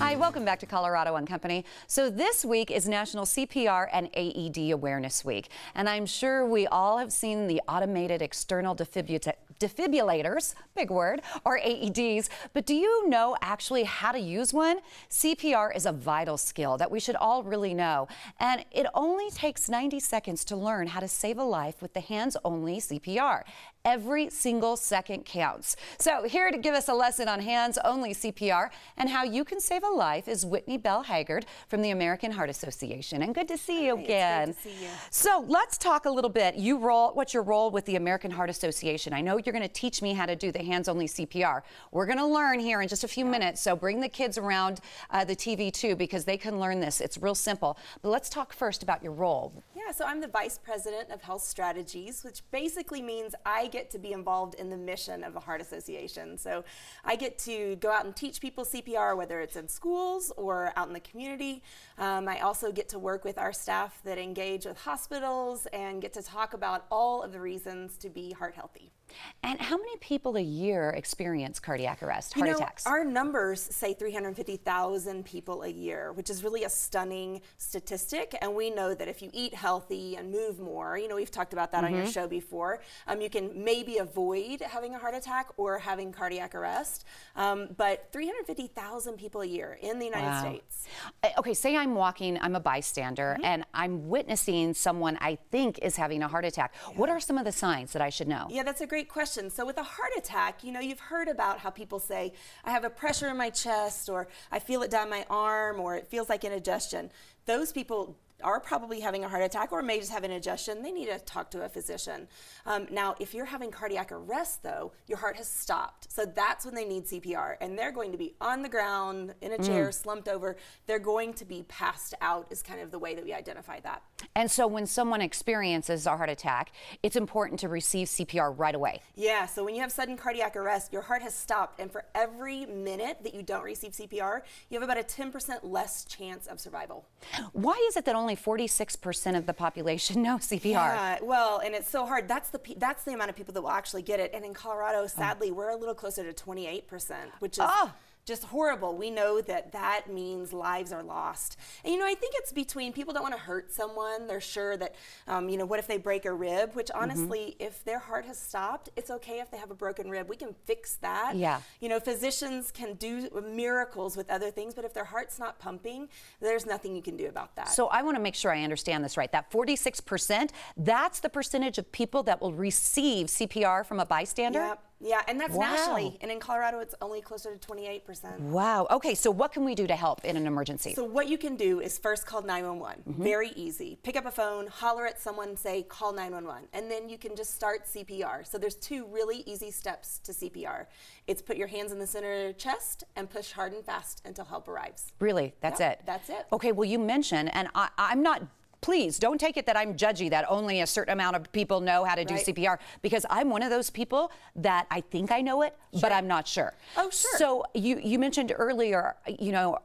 Hi, welcome back to Colorado and Company. So this week is National CPR and AED Awareness Week, and I'm sure we all have seen the automated external defibrillators, big word, or AEDs, but do you know actually how to use one? CPR is a vital skill that we should all really know, and it only takes 90 seconds to learn how to save a life with the hands-only CPR. Every single second counts. So here to give us a lesson on hands-only CPR and how you can save a life is Whitney Bell Haggard from the American Heart Association. And good to see you again. It's good to see you. So let's talk a little bit. What's your role with the American Heart Association? I know you're going to teach me how to do the hands-only CPR. We're going to learn here in just a few minutes. So bring the kids around the TV too, because they can learn this. It's real simple. But let's talk first about your role. Yeah, so I'm the Vice President of Health Strategies, which basically means I get to be involved in the mission of the Heart Association. So I get to go out and teach people CPR, whether it's in schools or out in the community. I also get to work with our staff that engage with hospitals and get to talk about all of the reasons to be heart healthy. And how many people a year experience cardiac arrest, heart attacks? Our numbers say 350,000 people a year, which is really a stunning statistic. And we know that if you eat healthy and move more, we've talked about that on your show before, you can maybe avoid having a heart attack or having cardiac arrest. But 350,000 people a year in the United States. Okay, say I'm walking, I'm a bystander, and I'm witnessing someone I think is having a heart attack. What are some of the signs that I should know? Yeah, that's a great question. So with a heart attack, you've heard about how people say, I have a pressure in my chest, or I feel it down my arm, or it feels like indigestion. Those people are probably having a heart attack or may just have indigestion. They need to talk to a physician. Now, if you're having cardiac arrest, though, your heart has stopped. So that's when they need CPR. And they're going to be on the ground, in a chair, slumped over. They're going to be passed out is kind of the way that we identify that. And so when someone experiences a heart attack, it's important to receive CPR right away. Yeah, so when you have sudden cardiac arrest, your heart has stopped. And for every minute that you don't receive CPR, you have about a 10% less chance of survival. Why is it that only 46% of the population know CPR? Yeah, well, and it's so hard. That's the amount of people that will actually get it. And in Colorado, sadly, we're a little closer to 28%, which is just horrible. We know that means lives are lost. And I think it's between people don't want to hurt someone. They're sure that, what if they break a rib? Which honestly, if their heart has stopped, it's okay if they have a broken rib. We can fix that. Yeah. Physicians can do miracles with other things, but if their heart's not pumping, there's nothing you can do about that. So I want to make sure I understand this right. That 46%, that's the percentage of people that will receive CPR from a bystander? Yep. Yeah, and that's nationally. And in Colorado, it's only closer to 28%. Wow. Okay, so what can we do to help in an emergency? So what you can do is first call 911. Very easy. Pick up a phone, holler at someone, say, call 911. And then you can just start CPR. So there's two really easy steps to CPR. It's put your hands in the center of your chest and push hard and fast until help arrives. Really? That's it? That's it. Okay, well, you mentioned, and I'm not... Please don't take it that I'm judgy, that only a certain amount of people know how to do CPR, because I'm one of those people that I think I know it, but I'm not sure. Oh, sure. So you mentioned earlier,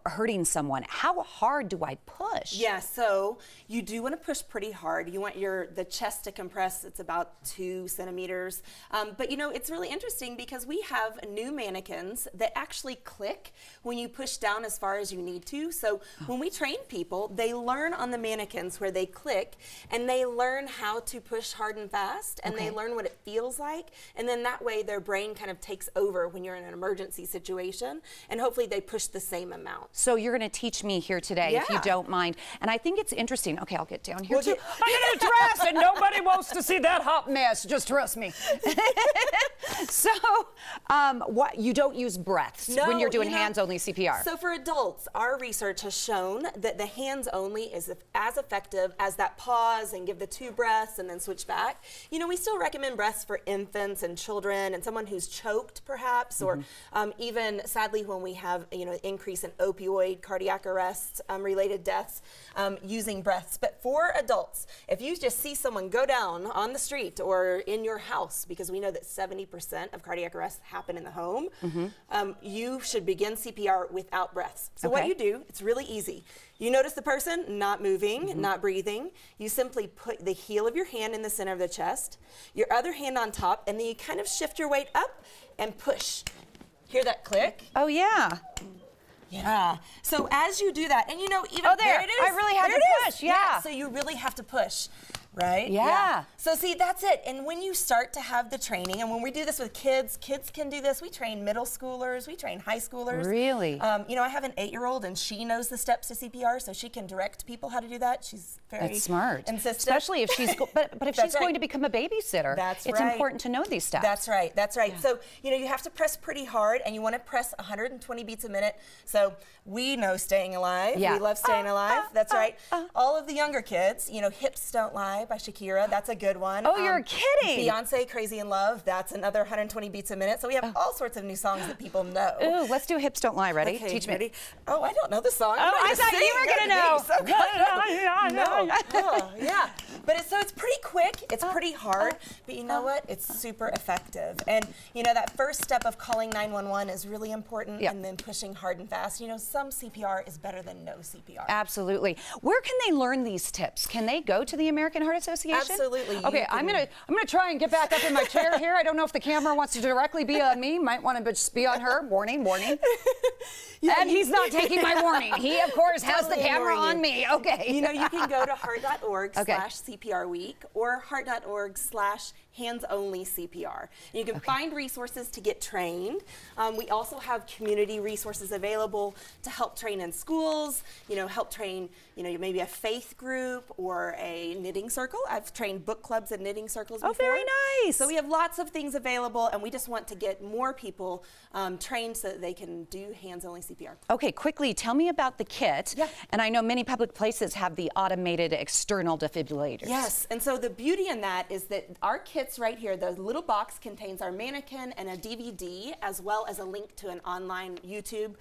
hurting someone. How hard do I push? Yeah, so you do want to push pretty hard. You want the chest to compress. It's about 2 centimeters. But it's really interesting because we have new mannequins that actually click when you push down as far as you need to. So when we train people, they learn on the mannequins where they click, and they learn how to push hard and fast, and they learn what it feels like, and then that way their brain kind of takes over when you're in an emergency situation, and hopefully they push the same amount. So you're going to teach me here today, if you don't mind. And I think it's interesting. Okay, I'll get down here too. I'm going to dress, and nobody wants to see that hot mess. Just trust me. So, what, you don't use breaths when you're doing hands-only CPR? So for adults, our research has shown that the hands-only is as effective as that pause and give the 2 breaths and then switch back. We still recommend breaths for infants and children and someone who's choked perhaps, or even sadly when we have increase in opioid cardiac arrests related deaths, using breaths. But for adults, if you just see someone go down on the street or in your house, because we know that 70% of cardiac arrests happen in the home, you should begin CPR without breaths. So what you do, it's really easy. You notice the person not moving, not breathing. You simply put the heel of your hand in the center of the chest, your other hand on top, and then you kind of shift your weight up and push. Hear that click? Oh, yeah. Yeah. So as you do that, and you know, even Oh, there. it is. I really had There to it is. push, yeah. So you really have to push, right? Yeah. So see, that's it. And when you start to have the training, and when we do this with kids, kids can do this. We train middle schoolers, we train high schoolers. Really? You know, I have an 8-year-old, and she knows the steps to CPR, so she can direct people how to do that. She's very That's smart. insistent. Especially if she's but if That's she's going right. to become a babysitter, That's it's right. important to know these steps. That's right. That's right. Yeah. So, you know, you have to press pretty hard, and you want to press 120 beats a minute. So we know Staying Alive. Yeah. We love Staying Alive. That's right. All of the younger kids, you know, Hips Don't Lie by Shakira. That's a good one. Oh, you're kidding. Beyonce, Crazy in Love. That's another 120 beats a minute. So we have all sorts of new songs that people know. Ooh, let's do Hips Don't Lie. Ready? Okay, Teach me. ready? Oh, I don't know the song. Oh, I thought you were going to know. No. Oh, yeah. But it's pretty quick. It's pretty hard. But you know what? It's super effective. And, you know, that first step of calling 911 is really important. Yep. And then pushing hard and fast. You know, some CPR is better than no CPR. Absolutely. Where can they learn these tips? Can they go to the American Heart Association? Absolutely. Okay, I'm gonna try and get back up in my chair here. I don't know if the camera wants to directly be on me. Might want to just be on her. Warning, warning. Yeah, and he's not taking my warning. He, of course, has the Totally camera ignoring on you. me. Okay. You know, you can go to Okay. heart.org/CPR week or heart.org/hands-only CPR. And you can find resources to get trained. We also have community resources available to help train in schools, you know, help train, you know, maybe a faith group or a knitting circle. I've trained book clubs and knitting circles before. Oh, very nice. So we have lots of things available, and we just want to get more people trained so that they can do hands-only CPR. Okay, quickly, tell me about the kit. Yeah. And I know many public places have the automated external defibrillators. Yes, and so the beauty in that is that our kits right here, the little box contains our mannequin and a DVD, as well as a link to an online YouTube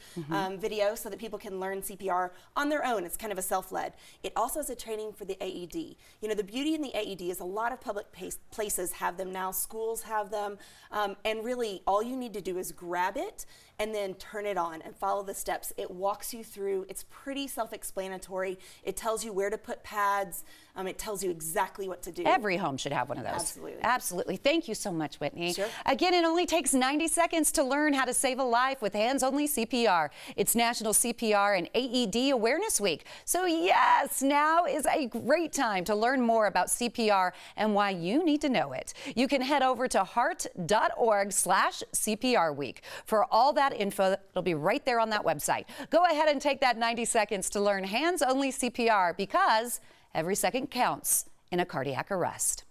video so that people can learn CPR on their own. It's kind of a self-led. It also has a training for the AED. You know, the beauty in the AED is a lot of public places have them now, schools have them, and really all you need to do is grab it and then turn it on and follow the steps. It walks you through. It's pretty self-explanatory. It tells you where to put pads. It tells you exactly what to do. Every home should have one of those. Absolutely. Absolutely. Thank you so much, Whitney. Sure. Again, it only takes 90 seconds to learn how to save a life with hands-only CPR. It's National CPR and AED Awareness Week. So yes, now is a great time to learn more about CPR and why you need to know it. You can head over to heart.org/CPR week. For all that info, it'll be right there on that website. Go ahead and take that 90 seconds to learn hands-only CPR because every second counts in a cardiac arrest.